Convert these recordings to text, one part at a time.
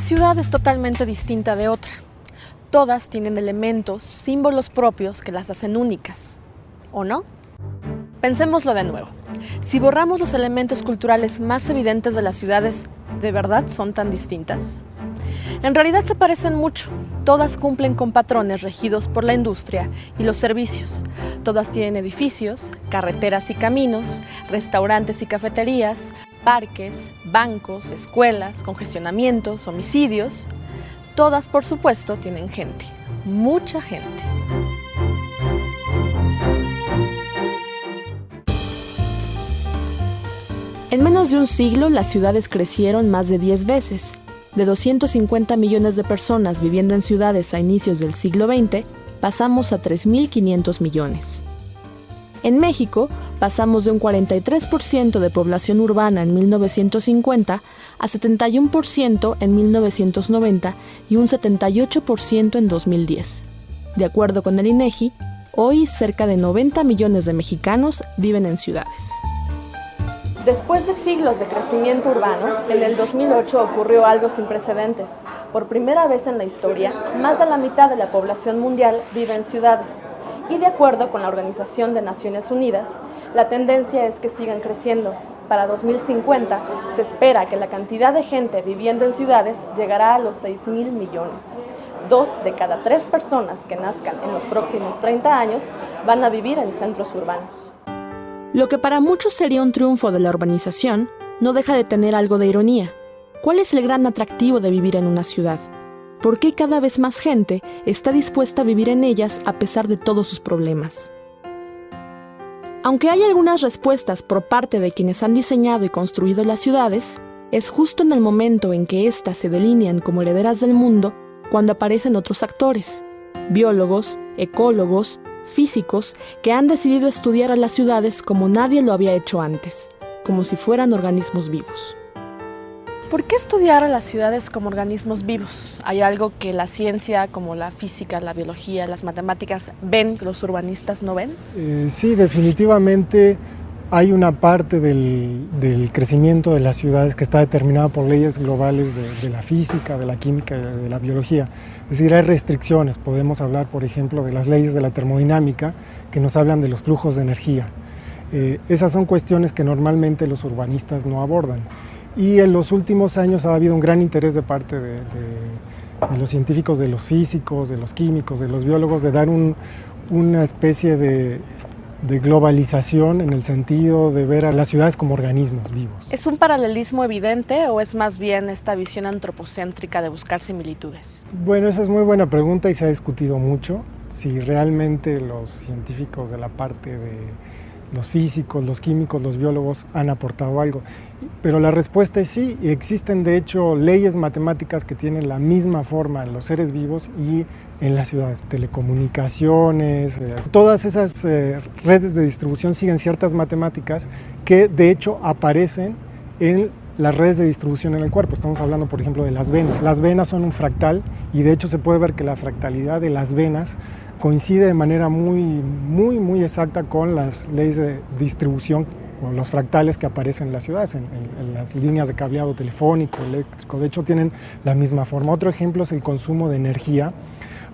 ciudad es totalmente distinta de otra. Todas tienen elementos, símbolos propios que las hacen únicas, ¿o no? Pensémoslo de nuevo. Si borramos los elementos culturales más evidentes de las ciudades, ¿de verdad son tan distintas? En realidad se parecen mucho. Todas cumplen con patrones regidos por la industria y los servicios. Todas tienen edificios, carreteras y caminos, restaurantes y cafeterías, parques, bancos, escuelas, congestionamientos, homicidios. Todas, por supuesto, tienen gente, mucha gente. En menos de un siglo, las ciudades crecieron más de 10 veces. De 250 millones de personas viviendo en ciudades a inicios del siglo XX, pasamos a 3.500 millones. En México, pasamos de un 43% de población urbana en 1950 a 71% en 1990 y un 78% en 2010. De acuerdo con el INEGI, hoy cerca de 90 millones de mexicanos viven en ciudades. Después de siglos de crecimiento urbano, en el 2008 ocurrió algo sin precedentes. Por primera vez en la historia, más de la mitad de la población mundial vive en ciudades. Y de acuerdo con la Organización de Naciones Unidas, la tendencia es que sigan creciendo. Para 2050 se espera que la cantidad de gente viviendo en ciudades llegará a los 6.000 millones. 2 de cada 3 personas que nazcan en los próximos 30 años van a vivir en centros urbanos. Lo que para muchos sería un triunfo de la urbanización, no deja de tener algo de ironía. ¿Cuál es el gran atractivo de vivir en una ciudad? ¿Por qué cada vez más gente está dispuesta a vivir en ellas a pesar de todos sus problemas? Aunque hay algunas respuestas por parte de quienes han diseñado y construido las ciudades, es justo en el momento en que éstas se delinean como herederas del mundo cuando aparecen otros actores, biólogos, ecólogos, físicos que han decidido estudiar a las ciudades como nadie lo había hecho antes, como si fueran organismos vivos. ¿Por qué estudiar a las ciudades como organismos vivos? ¿Hay algo que la ciencia, como la física, la biología, las matemáticas, ven que los urbanistas no ven? Sí, definitivamente hay una parte del crecimiento de las ciudades que está determinada por leyes globales de la física, de la química y de la biología. Es decir, hay restricciones. Podemos hablar, por ejemplo, de las leyes de la termodinámica que nos hablan de los flujos de energía. Esas son cuestiones que normalmente los urbanistas no abordan. Y en los últimos años ha habido un gran interés de parte de los científicos, de los físicos, de los químicos, de los biólogos, de dar una especie de globalización en el sentido de ver a las ciudades como organismos vivos. ¿Es un paralelismo evidente o es más bien esta visión antropocéntrica de buscar similitudes? Bueno, esa es muy buena pregunta y se ha discutido mucho si realmente los científicos de la parte de los físicos, los químicos, los biólogos han aportado algo. Pero la respuesta es sí, y existen de hecho leyes matemáticas que tienen la misma forma en los seres vivos y en las ciudades. Telecomunicaciones, todas esas redes de distribución siguen ciertas matemáticas que de hecho aparecen en las redes de distribución en el cuerpo. Estamos hablando, por ejemplo, de las venas. Las venas son un fractal y de hecho se puede ver que la fractalidad de las venas coincide de manera muy exacta con las leyes de distribución o los fractales que aparecen en las ciudades, en las líneas de cableado telefónico, eléctrico. De hecho, tienen la misma forma. Otro ejemplo es el consumo de energía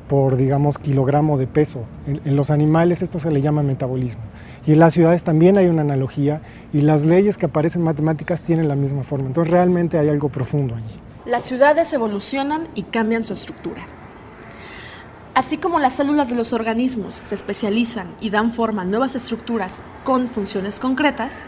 por, digamos, kilogramo de peso. En los animales esto se le llama metabolismo. Y en las ciudades también hay una analogía y las leyes que aparecen en matemáticas tienen la misma forma. Entonces realmente hay algo profundo allí. Las ciudades evolucionan y cambian su estructura. Así como las células de los organismos se especializan y dan forma a nuevas estructuras con funciones concretas,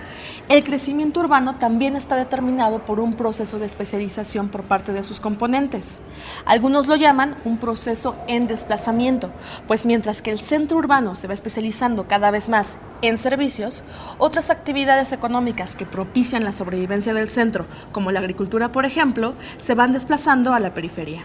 el crecimiento urbano también está determinado por un proceso de especialización por parte de sus componentes. Algunos lo llaman un proceso en desplazamiento, pues mientras que el centro urbano se va especializando cada vez más en servicios, otras actividades económicas que propician la sobrevivencia del centro, como la agricultura, por ejemplo, se van desplazando a la periferia.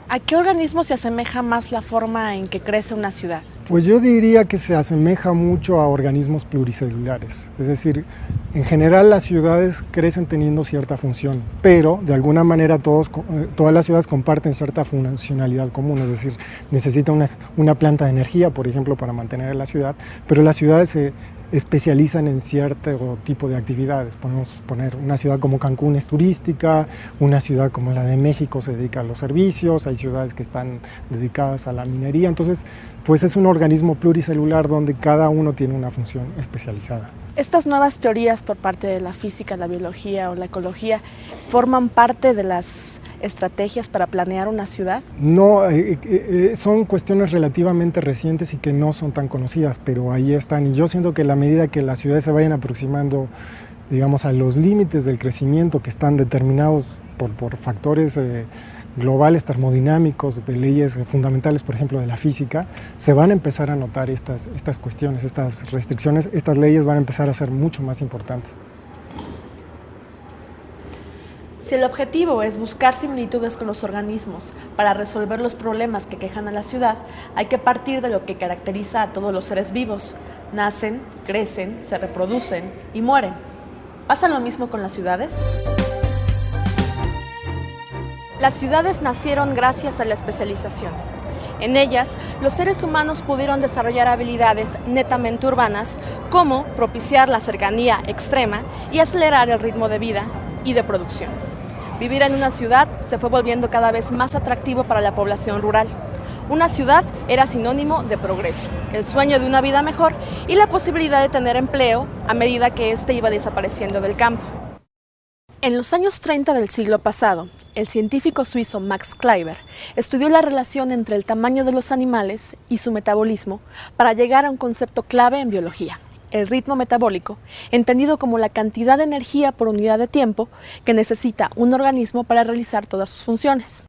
¿A qué organismo se asemeja más la forma en que crece una ciudad? Pues yo diría que se asemeja mucho a organismos pluricelulares, es decir, en general las ciudades crecen teniendo cierta función, pero de alguna manera todas las ciudades comparten cierta funcionalidad común, es decir, necesita una planta de energía, por ejemplo, para mantener la ciudad, pero las ciudades especializan en cierto tipo de actividades. Podemos poner una ciudad como Cancún es turística, una ciudad como la de México se dedica a los servicios, hay ciudades que están dedicadas a la minería. Entonces, pues es un organismo pluricelular donde cada uno tiene una función especializada. ¿Estas nuevas teorías por parte de la física, la biología o la ecología forman parte de las estrategias para planear una ciudad? No, son cuestiones relativamente recientes y que no son tan conocidas, pero ahí están. Y yo siento que a la medida que las ciudades se vayan aproximando, digamos, a los límites del crecimiento que están determinados por factores globales termodinámicos, de leyes fundamentales, por ejemplo, de la física, se van a empezar a notar estas cuestiones, estas restricciones, estas leyes van a empezar a ser mucho más importantes. Si el objetivo es buscar similitudes con los organismos para resolver los problemas que quejan a la ciudad, hay que partir de lo que caracteriza a todos los seres vivos. Nacen, crecen, se reproducen y mueren. ¿Pasa lo mismo con las ciudades? Las ciudades nacieron gracias a la especialización. En ellas, los seres humanos pudieron desarrollar habilidades netamente urbanas, como propiciar la cercanía extrema y acelerar el ritmo de vida y de producción. Vivir en una ciudad se fue volviendo cada vez más atractivo para la población rural. Una ciudad era sinónimo de progreso, el sueño de una vida mejor y la posibilidad de tener empleo a medida que éste iba desapareciendo del campo. En los años 30 del siglo pasado, el científico suizo Max Kleiber estudió la relación entre el tamaño de los animales y su metabolismo para llegar a un concepto clave en biología: el ritmo metabólico, entendido como la cantidad de energía por unidad de tiempo que necesita un organismo para realizar todas sus funciones.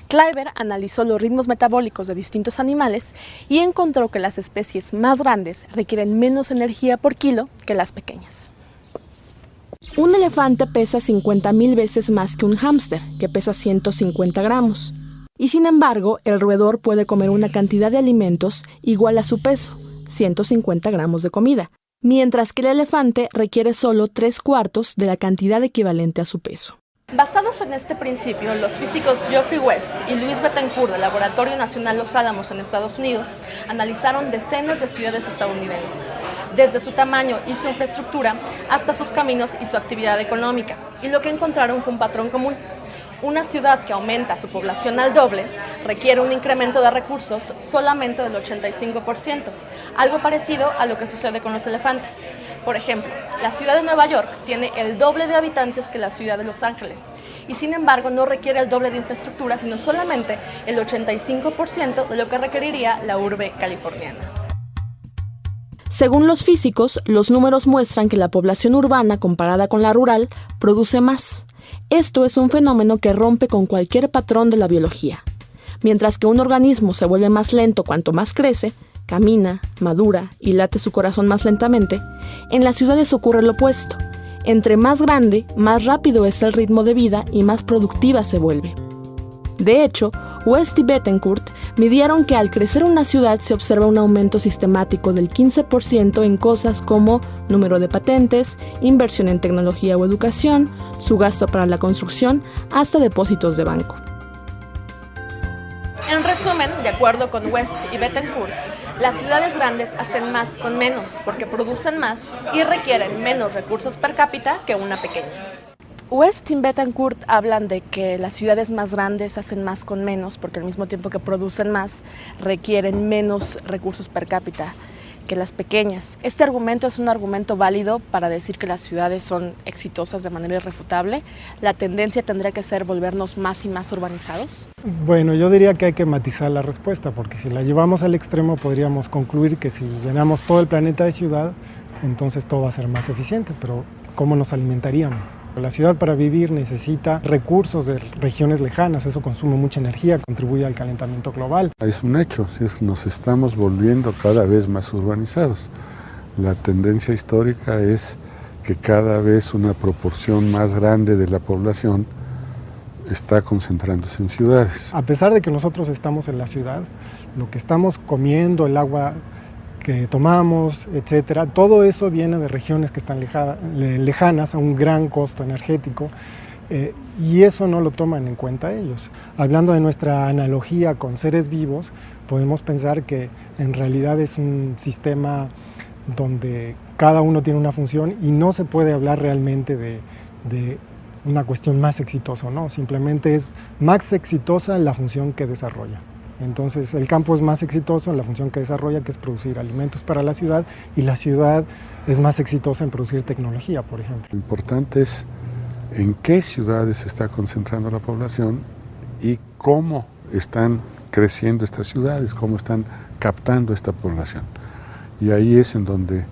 Kleiber analizó los ritmos metabólicos de distintos animales y encontró que las especies más grandes requieren menos energía por kilo que las pequeñas. Un elefante pesa 50.000 veces más que un hámster, que pesa 150 gramos. Y sin embargo, el roedor puede comer una cantidad de alimentos igual a su peso, 150 gramos de comida, mientras que el elefante requiere solo 3/4 de la cantidad equivalente a su peso. Basados en este principio, los físicos Geoffrey West y Louis Bettencourt del Laboratorio Nacional Los Álamos en Estados Unidos analizaron decenas de ciudades estadounidenses, desde su tamaño y su infraestructura hasta sus caminos y su actividad económica, y lo que encontraron fue un patrón común. Una ciudad que aumenta su población al doble requiere un incremento de recursos solamente del 85%, algo parecido a lo que sucede con los elefantes. Por ejemplo, la ciudad de Nueva York tiene el doble de habitantes que la ciudad de Los Ángeles y sin embargo no requiere el doble de infraestructura, sino solamente el 85% de lo que requeriría la urbe californiana. Según los físicos, los números muestran que la población urbana comparada con la rural produce más. Esto es un fenómeno que rompe con cualquier patrón de la biología. Mientras que un organismo se vuelve más lento cuanto más crece, camina, madura y late su corazón más lentamente, en las ciudades ocurre lo opuesto. Entre más grande, más rápido es el ritmo de vida y más productiva se vuelve. De hecho, West y Bettencourt midieron que al crecer una ciudad se observa un aumento sistemático del 15% en cosas como número de patentes, inversión en tecnología o educación, su gasto para la construcción, hasta depósitos de banco. En resumen, de acuerdo con West y Bettencourt, las ciudades grandes hacen más con menos porque producen más y requieren menos recursos per cápita que una pequeña. West y Bettencourt hablan de que las ciudades más grandes hacen más con menos porque al mismo tiempo que producen más, requieren menos recursos per cápita que las pequeñas. Este argumento es un argumento válido para decir que las ciudades son exitosas de manera irrefutable. ¿La tendencia tendría que ser volvernos más y más urbanizados? Bueno, yo diría que hay que matizar la respuesta, porque si la llevamos al extremo podríamos concluir que si llenamos todo el planeta de ciudad, entonces todo va a ser más eficiente, pero ¿cómo nos alimentaríamos? La ciudad para vivir necesita recursos de regiones lejanas, eso consume mucha energía, contribuye al calentamiento global. Es un hecho, nos estamos volviendo cada vez más urbanizados. La tendencia histórica es que cada vez una proporción más grande de la población está concentrándose en ciudades. A pesar de que nosotros estamos en la ciudad, lo que estamos comiendo, el agua que tomamos, etcétera, todo eso viene de regiones que están lejanas a un gran costo energético y eso no lo toman en cuenta ellos. Hablando de nuestra analogía con seres vivos, podemos pensar que en realidad es un sistema donde cada uno tiene una función y no se puede hablar realmente de una cuestión más exitosa o no, simplemente es más exitosa en la función que desarrolla. Entonces el campo es más exitoso en la función que desarrolla, que es producir alimentos para la ciudad, y la ciudad es más exitosa en producir tecnología, por ejemplo. Lo importante es en qué ciudades se está concentrando la población y cómo están creciendo estas ciudades, cómo están captando esta población. Y ahí es en donde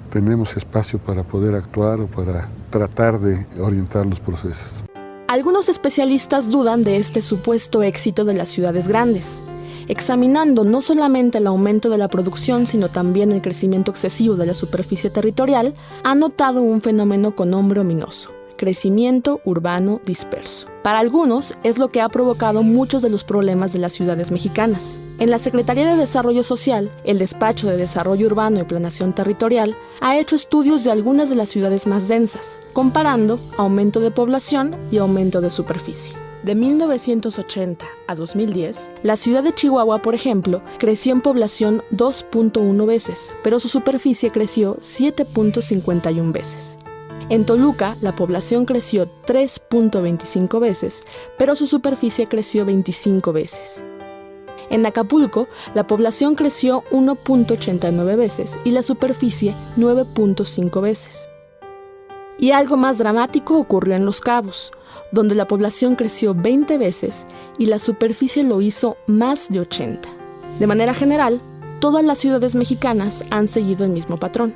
tenemos espacio para poder actuar o para tratar de orientar los procesos. Algunos especialistas dudan de este supuesto éxito de las ciudades grandes, examinando no solamente el aumento de la producción, sino también el crecimiento excesivo de la superficie territorial. Han notado un fenómeno con nombre ominoso: crecimiento urbano disperso. Para algunos es lo que ha provocado muchos de los problemas de las ciudades mexicanas. En la Secretaría de Desarrollo Social, el Despacho de Desarrollo Urbano y Planeación Territorial ha hecho estudios de algunas de las ciudades más densas, comparando aumento de población y aumento de superficie. De 1980 a 2010, la ciudad de Chihuahua, por ejemplo, creció en población 2.1 veces, pero su superficie creció 7.51 veces. En Toluca, la población creció 3.25 veces, pero su superficie creció 25 veces. En Acapulco, la población creció 1.89 veces y la superficie 9.5 veces. Y algo más dramático ocurrió en Los Cabos, donde la población creció 20 veces y la superficie lo hizo más de 80. De manera general, todas las ciudades mexicanas han seguido el mismo patrón.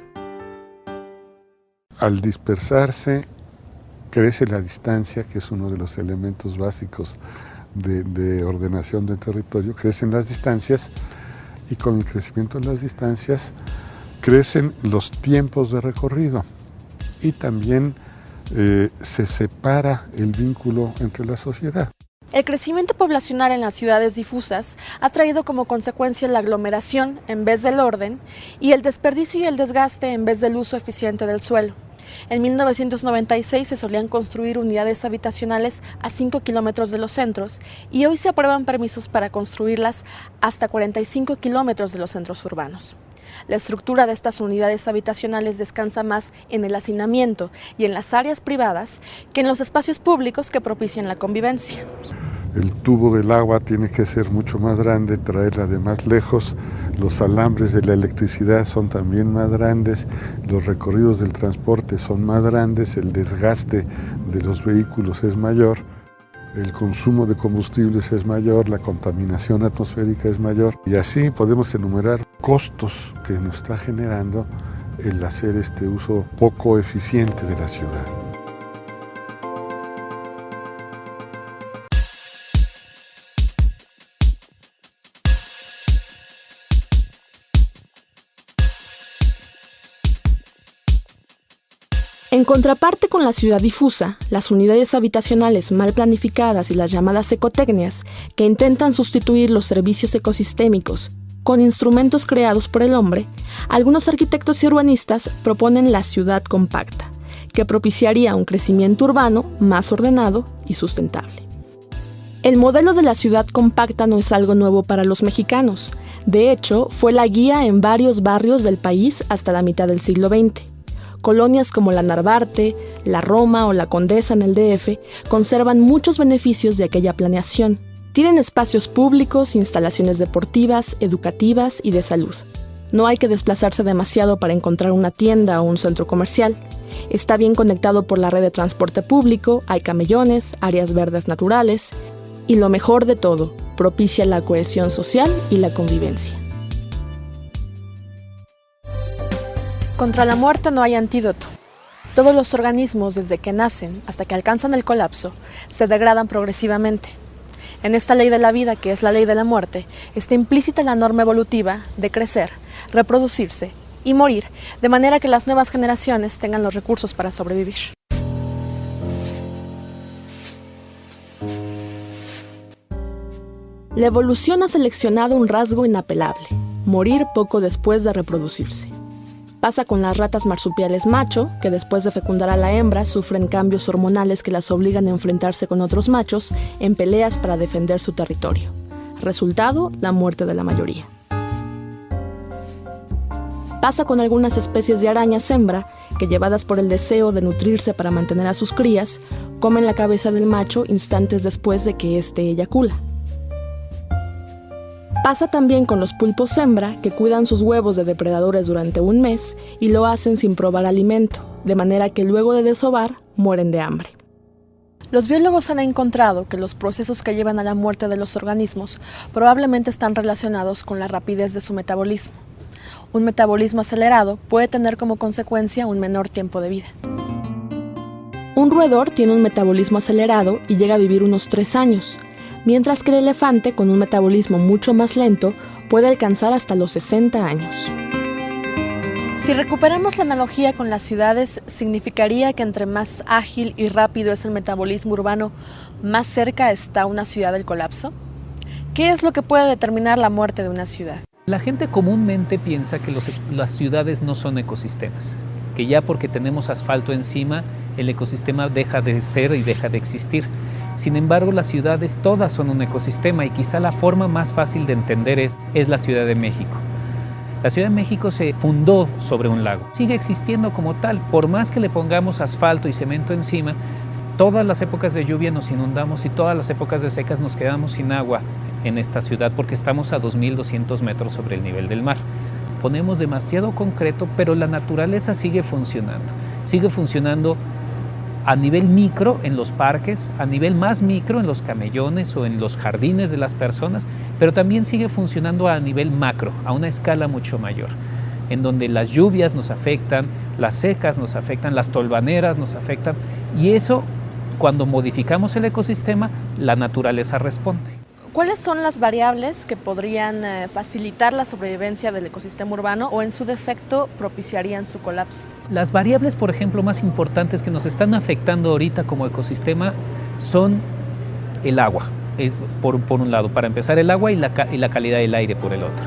Al dispersarse, crece la distancia, que es uno de los elementos básicos de ordenación del territorio. Crecen las distancias, y con el crecimiento de las distancias crecen los tiempos de recorrido, y también se separa el vínculo entre la sociedad. El crecimiento poblacional en las ciudades difusas ha traído como consecuencia la aglomeración en vez del orden y el desperdicio y el desgaste en vez del uso eficiente del suelo. En 1996 se solían construir unidades habitacionales a 5 kilómetros de los centros y hoy se aprueban permisos para construirlas hasta 45 kilómetros de los centros urbanos. La estructura de estas unidades habitacionales descansa más en el hacinamiento y en las áreas privadas que en los espacios públicos que propician la convivencia. El tubo del agua tiene que ser mucho más grande, traerla de más lejos. Los alambres de la electricidad son también más grandes, los recorridos del transporte son más grandes, el desgaste de los vehículos es mayor, el consumo de combustibles es mayor, la contaminación atmosférica es mayor, y así podemos enumerar costos que nos está generando el hacer este uso poco eficiente de la ciudad. En contraparte con la ciudad difusa, las unidades habitacionales mal planificadas y las llamadas ecotecnias, que intentan sustituir los servicios ecosistémicos con instrumentos creados por el hombre, algunos arquitectos y urbanistas proponen la ciudad compacta, que propiciaría un crecimiento urbano más ordenado y sustentable. El modelo de la ciudad compacta no es algo nuevo para los mexicanos. De hecho, fue la guía en varios barrios del país hasta la mitad del siglo XX. Colonias como la Narvarte, la Roma o la Condesa en el DF conservan muchos beneficios de aquella planeación. Tienen espacios públicos, instalaciones deportivas, educativas y de salud. No hay que desplazarse demasiado para encontrar una tienda o un centro comercial. Está bien conectado por la red de transporte público, hay camellones, áreas verdes naturales y lo mejor de todo, propicia la cohesión social y la convivencia. Contra la muerte no hay antídoto. Todos los organismos, desde que nacen hasta que alcanzan el colapso, se degradan progresivamente. En esta ley de la vida, que es la ley de la muerte, está implícita la norma evolutiva de crecer, reproducirse y morir, de manera que las nuevas generaciones tengan los recursos para sobrevivir. La evolución ha seleccionado un rasgo inapelable: morir poco después de reproducirse. Pasa con las ratas marsupiales macho, que después de fecundar a la hembra sufren cambios hormonales que las obligan a enfrentarse con otros machos en peleas para defender su territorio. Resultado, la muerte de la mayoría. Pasa con algunas especies de arañas hembra que, llevadas por el deseo de nutrirse para mantener a sus crías, comen la cabeza del macho instantes después de que éste eyacula. Pasa también con los pulpos hembra que cuidan sus huevos de depredadores durante un mes y lo hacen sin probar alimento, de manera que luego de desovar mueren de hambre. Los biólogos han encontrado que los procesos que llevan a la muerte de los organismos probablemente están relacionados con la rapidez de su metabolismo. Un metabolismo acelerado puede tener como consecuencia un menor tiempo de vida. Un roedor tiene un metabolismo acelerado y llega a vivir unos 3 años, mientras que el elefante, con un metabolismo mucho más lento, puede alcanzar hasta los 60 años. Si recuperamos la analogía con las ciudades, significaría que entre más ágil y rápido es el metabolismo urbano, más cerca está una ciudad del colapso. ¿Qué es lo que puede determinar la muerte de una ciudad? La gente comúnmente piensa que las ciudades no son ecosistemas, que ya porque tenemos asfalto encima, el ecosistema deja de ser y deja de existir. Sin embargo, las ciudades todas son un ecosistema y quizá la forma más fácil de entender es la Ciudad de México. La Ciudad de México se fundó sobre un lago, sigue existiendo como tal, por más que le pongamos asfalto y cemento encima, todas las épocas de lluvia nos inundamos y todas las épocas de secas nos quedamos sin agua en esta ciudad porque estamos a 2.200 metros sobre el nivel del mar. Ponemos demasiado concreto, pero la naturaleza sigue funcionando a nivel micro en los parques, a nivel más micro en los camellones o en los jardines de las personas, pero también sigue funcionando a nivel macro, a una escala mucho mayor, en donde las lluvias nos afectan, las secas nos afectan, las tolvaneras nos afectan, y eso, cuando modificamos el ecosistema, la naturaleza responde. ¿Cuáles son las variables que podrían facilitar la sobrevivencia del ecosistema urbano o, en su defecto, propiciarían su colapso? Las variables, por ejemplo, más importantes que nos están afectando ahorita como ecosistema son el agua, por un lado, para empezar el agua y la calidad del aire por el otro.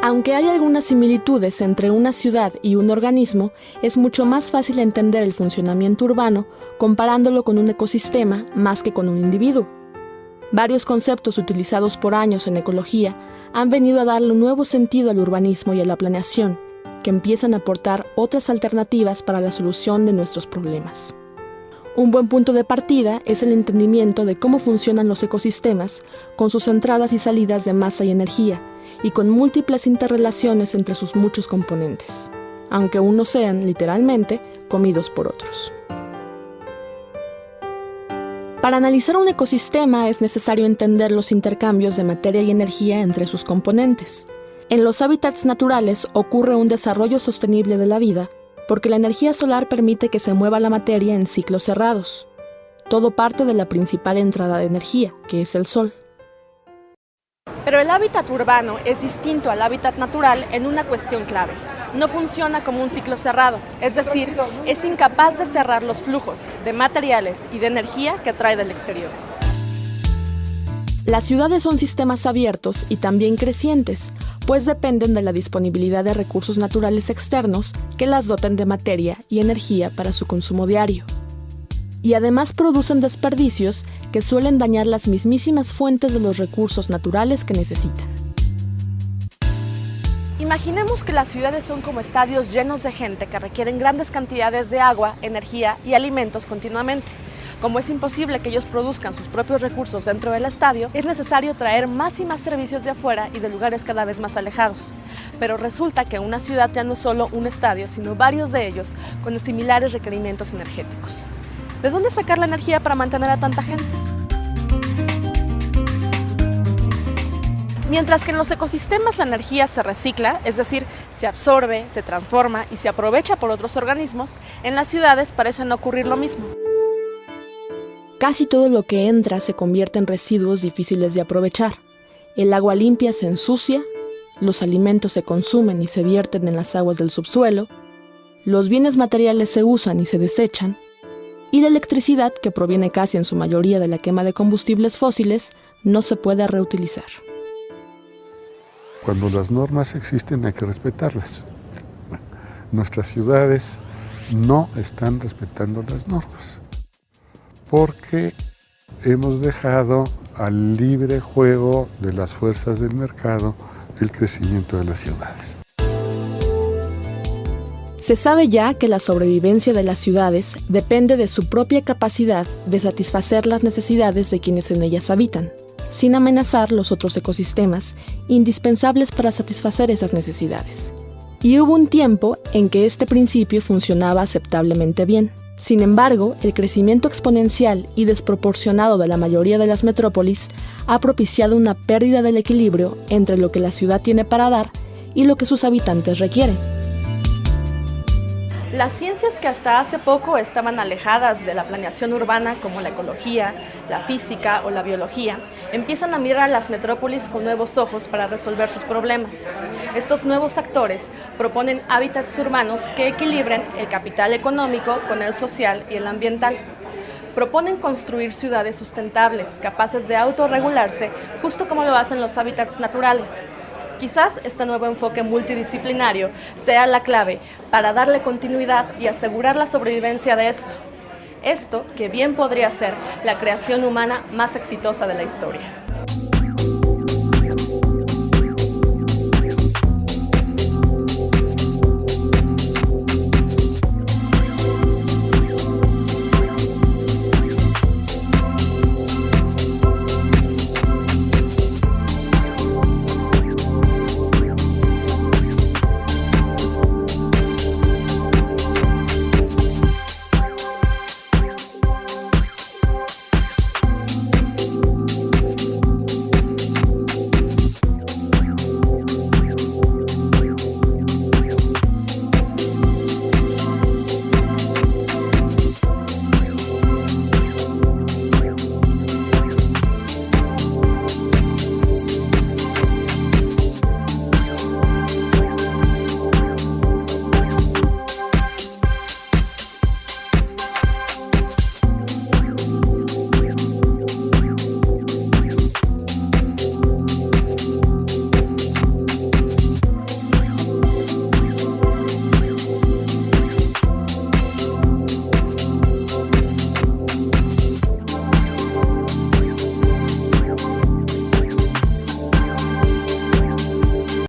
Aunque hay algunas similitudes entre una ciudad y un organismo, es mucho más fácil entender el funcionamiento urbano comparándolo con un ecosistema más que con un individuo. Varios conceptos utilizados por años en ecología han venido a darle un nuevo sentido al urbanismo y a la planeación, que empiezan a aportar otras alternativas para la solución de nuestros problemas. Un buen punto de partida es el entendimiento de cómo funcionan los ecosistemas, con sus entradas y salidas de masa y energía, y con múltiples interrelaciones entre sus muchos componentes, aunque unos sean, literalmente, comidos por otros. Para analizar un ecosistema es necesario entender los intercambios de materia y energía entre sus componentes. En los hábitats naturales ocurre un desarrollo sostenible de la vida porque la energía solar permite que se mueva la materia en ciclos cerrados. Todo parte de la principal entrada de energía, que es el sol. Pero el hábitat urbano es distinto al hábitat natural en una cuestión clave. No funciona como un ciclo cerrado, es decir, es incapaz de cerrar los flujos de materiales y de energía que trae del exterior. Las ciudades son sistemas abiertos y también crecientes, pues dependen de la disponibilidad de recursos naturales externos que las doten de materia y energía para su consumo diario. Y además producen desperdicios que suelen dañar las mismísimas fuentes de los recursos naturales que necesitan. Imaginemos que las ciudades son como estadios llenos de gente que requieren grandes cantidades de agua, energía y alimentos continuamente. Como es imposible que ellos produzcan sus propios recursos dentro del estadio, es necesario traer más y más servicios de afuera y de lugares cada vez más alejados. Pero resulta que una ciudad ya no es solo un estadio, sino varios de ellos con similares requerimientos energéticos. ¿De dónde sacar la energía para mantener a tanta gente? Mientras que en los ecosistemas la energía se recicla, es decir, se absorbe, se transforma y se aprovecha por otros organismos, en las ciudades parece no ocurrir lo mismo. Casi todo lo que entra se convierte en residuos difíciles de aprovechar. El agua limpia se ensucia, los alimentos se consumen y se vierten en las aguas del subsuelo, los bienes materiales se usan y se desechan, y la electricidad, que proviene casi en su mayoría de la quema de combustibles fósiles, no se puede reutilizar. Cuando las normas existen hay que respetarlas. Bueno, nuestras ciudades no están respetando las normas porque hemos dejado al libre juego de las fuerzas del mercado el crecimiento de las ciudades. Se sabe ya que la sobrevivencia de las ciudades depende de su propia capacidad de satisfacer las necesidades de quienes en ellas habitan, sin amenazar los otros ecosistemas indispensables para satisfacer esas necesidades. Y hubo un tiempo en que este principio funcionaba aceptablemente bien. Sin embargo, el crecimiento exponencial y desproporcionado de la mayoría de las metrópolis ha propiciado una pérdida del equilibrio entre lo que la ciudad tiene para dar y lo que sus habitantes requieren. Las ciencias que hasta hace poco estaban alejadas de la planeación urbana, como la ecología, la física o la biología, empiezan a mirar a las metrópolis con nuevos ojos para resolver sus problemas. Estos nuevos actores proponen hábitats urbanos que equilibren el capital económico con el social y el ambiental. Proponen construir ciudades sustentables, capaces de autorregularse, justo como lo hacen los hábitats naturales. Quizás este nuevo enfoque multidisciplinario sea la clave para darle continuidad y asegurar la sobrevivencia de esto. Esto que bien podría ser la creación humana más exitosa de la historia.